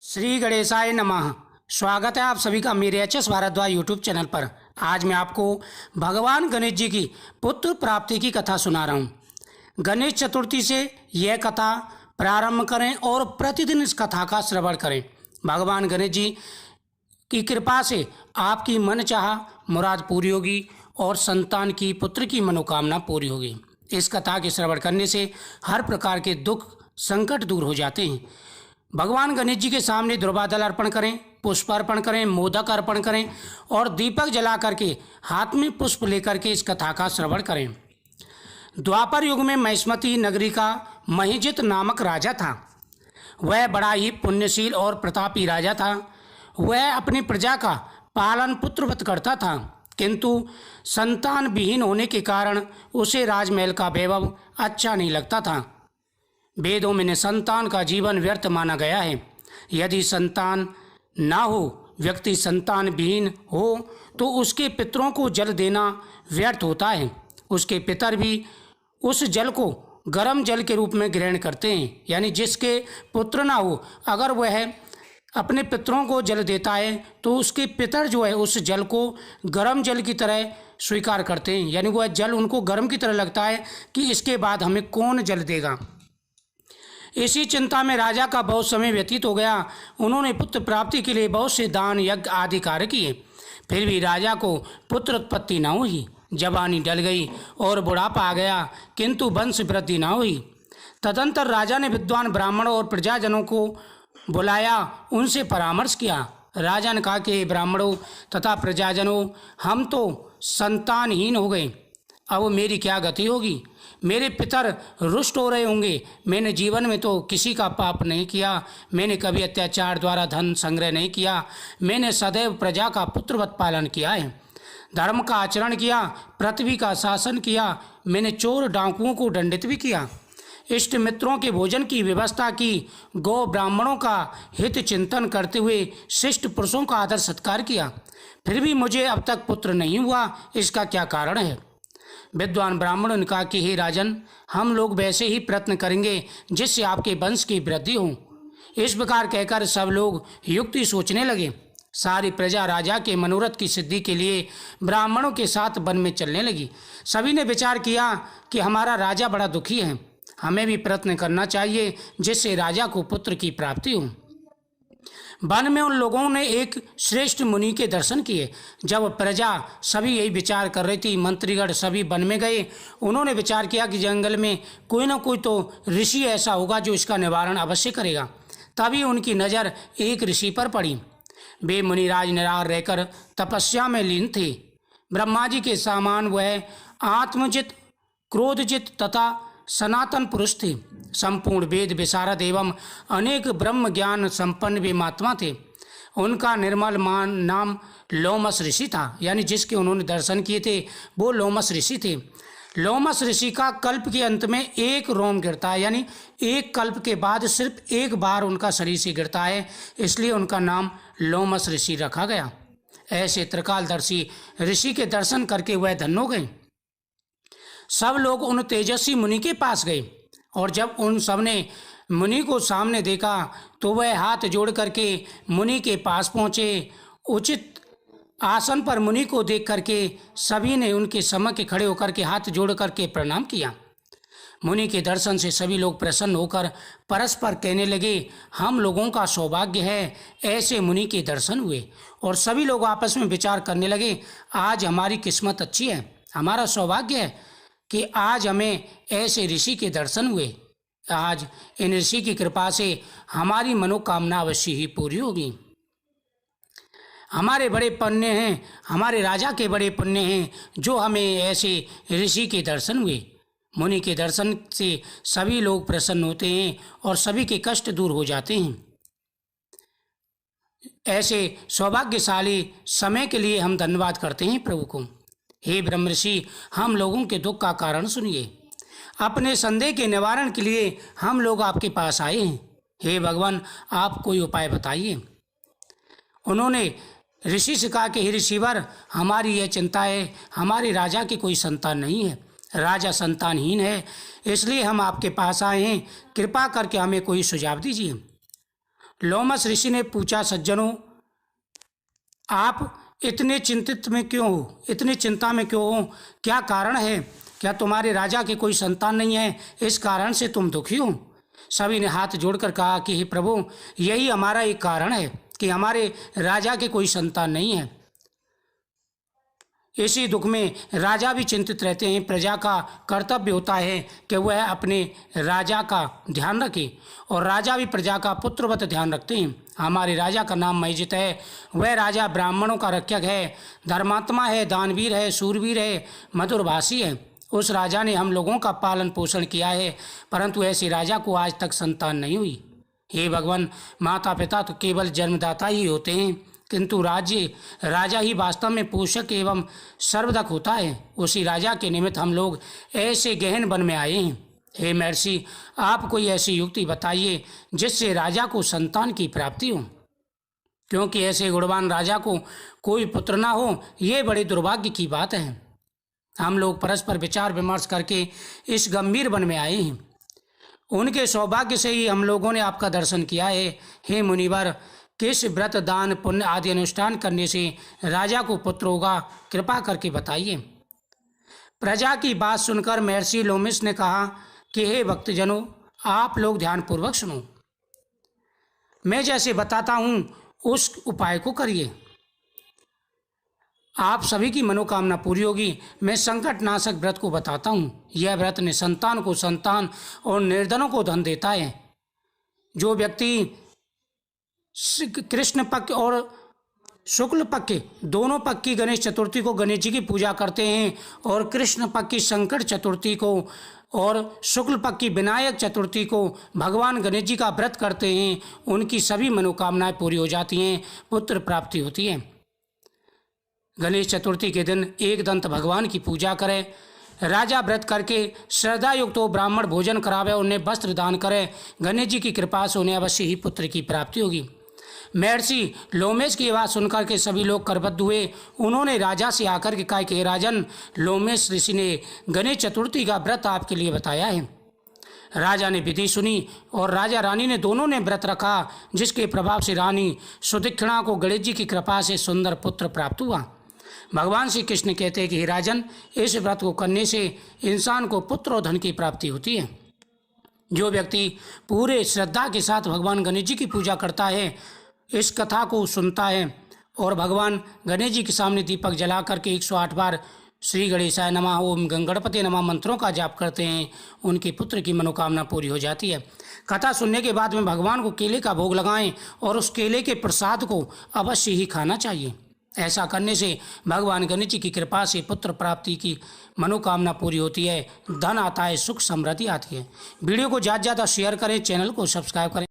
श्री गणेशाय नमः। स्वागत है आप सभी का मेरे H S Bhardwaj YouTube channel पर। आज मैं आपको भगवान गणेश जी की पुत्र प्राप्ति की कथा सुना रहा हूँ। गणेश चतुर्थी से यह कथा प्रारंभ करें और प्रतिदिन इस कथा का श्रवण करें। भगवान गणेश जी की कृपा से आपकी मनचाहा मुराद पूरी होगी और संतान की पुत्र की मनोकामना पूरी होगी। इस कथा के श्रवण करने से हर प्रकार के दुख संकट दूर हो जाते हैं। भगवान गणेश जी के सामने द्रव्यादल अर्पण करें, पुष्प अर्पण करें, मोदक अर्पण करें और दीपक जला करके हाथ में पुष्प लेकर के इस कथा का श्रवण करें। द्वापर युग में महिष्मती नगरी का महिजित नामक राजा था। वह बड़ा ही पुण्यशील और प्रतापी राजा था। वह अपनी प्रजा का पालन पुत्रवत करता था, किंतु संतान विहीन होने के कारण उसे राजमहल का वैभव अच्छा नहीं लगता था। वेदों में संतान का जीवन व्यर्थ माना गया है। यदि संतान ना हो, व्यक्ति संतान विहीन हो, तो उसके पितरों को जल देना व्यर्थ होता है। उसके पितर भी उस जल को गर्म जल के रूप में ग्रहण करते हैं। यानी जिसके पुत्र ना हो, अगर वह अपने पितरों को जल देता है तो उसके पितर जो है उस जल को गर्म जल की तरह स्वीकार करते हैं। यानी वह जल उनको गर्म की तरह लगता है कि इसके बाद हमें कौन जल देगा। इसी चिंता में राजा का बहुत समय व्यतीत हो गया। उन्होंने पुत्र प्राप्ति के लिए बहुत से दान यज्ञ आदि कार्य किए, फिर भी राजा को पुत्र उत्पत्ति न हुई। जवानी डल गई और बुढ़ापा आ गया, किंतु वंश वृद्धि न हुई। तदंतर राजा ने विद्वान ब्राह्मणों और प्रजाजनों को बुलाया, उनसे परामर्श किया। राजा ने कहा कि ब्राह्मणों तथा प्रजाजनों, हम तो संतानहीन हो गए, अब मेरी क्या गति होगी। मेरे पितर रुष्ट हो रहे होंगे। मैंने जीवन में तो किसी का पाप नहीं किया। मैंने कभी अत्याचार द्वारा धन संग्रह नहीं किया। मैंने सदैव प्रजा का पुत्रवत पालन किया है, धर्म का आचरण किया, पृथ्वी का शासन किया। मैंने चोर डाकुओं को दंडित भी किया, इष्ट मित्रों के भोजन की व्यवस्था की, गौ ब्राह्मणों का हित चिंतन करते हुए शिष्ट पुरुषों का आदर सत्कार किया, फिर भी मुझे अब तक पुत्र नहीं हुआ। इसका क्या कारण है। विद्वान ब्राह्मणों ने कहा कि हे राजन, हम लोग वैसे ही प्रयत्न करेंगे जिससे आपके वंश की वृद्धि हो। इस प्रकार कहकर सब लोग युक्ति सोचने लगे। सारी प्रजा राजा के मनोरथ की सिद्धि के लिए ब्राह्मणों के साथ वन में चलने लगी। सभी ने विचार किया कि हमारा राजा बड़ा दुखी है, हमें भी प्रयत्न करना चाहिए जिससे राजा को पुत्र की प्राप्ति हो। वन में उन लोगों ने एक श्रेष्ठ मुनि के दर्शन किए। जब प्रजा सभी यही विचार कर रही थी, मंत्रीगण सभी वन में गए। उन्होंने विचार किया कि जंगल में कोई ना कोई तो ऋषि ऐसा होगा जो इसका निवारण अवश्य करेगा। तभी उनकी नज़र एक ऋषि पर पड़ी। वे मुनिराज निराहार रहकर तपस्या में लीन थे। ब्रह्मा जी के समान वह आत्मजित, क्रोधजित तथा सनातन पुरुष थे। संपूर्ण वेद विशारद एवं अनेक ब्रह्म ज्ञान संपन्न वे महात्मा थे। उनका निर्मल मान नाम लोमस ऋषि था। यानी जिसके उन्होंने दर्शन किए थे वो लोमस ऋषि थे। लोमस ऋषि का कल्प के अंत में एक रोम गिरता है, यानी एक कल्प के बाद सिर्फ एक बार उनका शरीर से गिरता है, इसलिए उनका नाम लोमस ऋषि रखा गया। ऐसे त्रिकालदर्शी ऋषि के दर्शन करके वह धन्य हो गए। सब लोग उन तेजस्वी मुनि के पास गए और जब उन सब ने मुनि को सामने देखा तो वह हाथ जोड़ करके मुनि के पास पहुँचे। उचित आसन पर मुनि को देख करके सभी ने उनके समक्ष खड़े होकर के हाथ जोड़ करके प्रणाम किया। मुनि के दर्शन से सभी लोग प्रसन्न होकर परस्पर कहने लगे, हम लोगों का सौभाग्य है ऐसे मुनि के दर्शन हुए। और सभी लोग आपस में विचार करने लगे, आज हमारी किस्मत अच्छी है, हमारा सौभाग्य है कि आज हमें ऐसे ऋषि के दर्शन हुए। आज इन ऋषि की कृपा से हमारी मनोकामना अवश्य ही पूरी होगी। हमारे बड़े पुण्य हैं, हमारे राजा के बड़े पुण्य हैं जो हमें ऐसे ऋषि के दर्शन हुए। मुनि के दर्शन से सभी लोग प्रसन्न होते हैं और सभी के कष्ट दूर हो जाते हैं। ऐसे सौभाग्यशाली समय के लिए हम धन्यवाद करते हैं प्रभु को। हे ब्रह्म ऋषि, हम लोगों के दुख का कारण सुनिए। अपने संदेह के निवारण के लिए हम लोग आपके पास आए हैं। हे भगवान, आप कोई उपाय बताइए। उन्होंने ऋषि से कहा कि हे ऋषिवर, हमारी यह चिंता है, हमारे राजा की कोई संतान नहीं है, राजा संतानहीन है, इसलिए हम आपके पास आए हैं। कृपा करके हमें कोई सुझाव दीजिए। लोमस ऋषि ने पूछा, सज्जनों, आप इतने चिंतित में क्यों हो, इतनी चिंता में क्यों हो? क्या कारण है? क्या तुम्हारे राजा के कोई संतान नहीं है, इस कारण से तुम दुखी हो? सभी ने हाथ जोड़कर कहा कि हे प्रभु, यही हमारा एक कारण है कि हमारे राजा के कोई संतान नहीं है। इसी दुख में राजा भी चिंतित रहते हैं। प्रजा का कर्तव्य होता है कि वह अपने राजा का ध्यान रखे, और राजा भी प्रजा का पुत्रवत ध्यान रखते हैं। हमारे राजा का नाम मयजित है। वह राजा ब्राह्मणों का रक्षक है, धर्मात्मा है, दानवीर है, सूरवीर है, मधुरभाषी है। उस राजा ने हम लोगों का पालन पोषण किया है, परंतु ऐसे राजा को आज तक संतान नहीं हुई। हे भगवान, माता पिता तो केवल जन्मदाता ही होते हैं, किंतु राजा ही वास्तव में पोषक एवं सर्वदक होता है। उसी राजा के निमित्त हम लोग ऐसे गहन वन में आए हैं। हे महर्षि, आप कोई ऐसी युक्ति बताइए जिससे राजा को संतान की प्राप्ति हो, क्योंकि ऐसे गुणवान राजा को कोई पुत्र ना हो, ये बड़े दुर्भाग्य की बात है। हम लोग परस्पर विचार विमर्श करके इस गंभीर वन में आए हैं। उनके सौभाग्य से ही हम लोगों ने आपका दर्शन किया है। हे मुनिवर, किस व्रत, दान, पुण्य आदि अनुष्ठान करने से राजा को पुत्र होगा, कृपा करके बताइए। प्रजा की बात सुनकर महर्षि लोमिस ने कहा कि हे भक्तजनों, आप लोग ध्यानपूर्वक सुनो। मैं जैसे बताता हूँ उस उपाय को करिए, आप सभी की मनोकामना पूरी होगी। मैं संकट नाशक व्रत को बताता हूँ। यह व्रत निसंतान को संतान और निर्धनों को धन देता है। जो व्यक्ति कृष्ण पक्ष और शुक्ल पक्ष दोनों पक्ष की गणेश चतुर्थी को गणेश जी की पूजा करते हैं, और कृष्ण पक्ष की संकट चतुर्थी को और शुक्ल पक्ष की विनायक चतुर्थी को भगवान गणेश जी का व्रत करते हैं, उनकी सभी मनोकामनाएं पूरी हो जाती हैं, पुत्र प्राप्ति होती है। गणेश चतुर्थी के दिन एक दंत भगवान की पूजा करें। राजा व्रत करके श्रद्धा युक्त हो ब्राह्मण भोजन करावे, उन्हें वस्त्र दान करे। गणेश जी की कृपा से उन्हें अवश्य ही पुत्र की प्राप्ति होगी। महर्षि लोमेश की आवाज़ सुनकर के सभी लोग करबद्ध हुए। उन्होंने राजा से आकर के कहा कि राजन, लोमेश ऋषि ने गणेश चतुर्थी का व्रत आपके लिए बताया है। राजा ने विधि सुनी और राजा रानी ने दोनों ने व्रत रखा, जिसके प्रभाव से रानी सुदीक्षणा को गणेश जी की कृपा से सुंदर पुत्र प्राप्त हुआ। भगवान श्री कृष्ण कहते हैं कि राजन, इस व्रत को करने से इंसान को पुत्र और धन की प्राप्ति होती है। जो व्यक्ति पूरे श्रद्धा के साथ भगवान गणेश जी की पूजा करता है, इस कथा को सुनता है और भगवान गणेश जी के सामने दीपक जला करके 108 बार श्री गणेशाय नमः, ओम गणपति नमः मंत्रों का जाप करते हैं, उनके पुत्र की मनोकामना पूरी हो जाती है। कथा सुनने के बाद में भगवान को केले का भोग लगाएं और उस केले के प्रसाद को अवश्य ही खाना चाहिए। ऐसा करने से भगवान गणेश जी की कृपा से पुत्र प्राप्ति की मनोकामना पूरी होती है, धन आता है, सुख समृद्धि आती है। वीडियो को ज़्यादा से ज़्यादा शेयर करें, चैनल को सब्सक्राइब करें।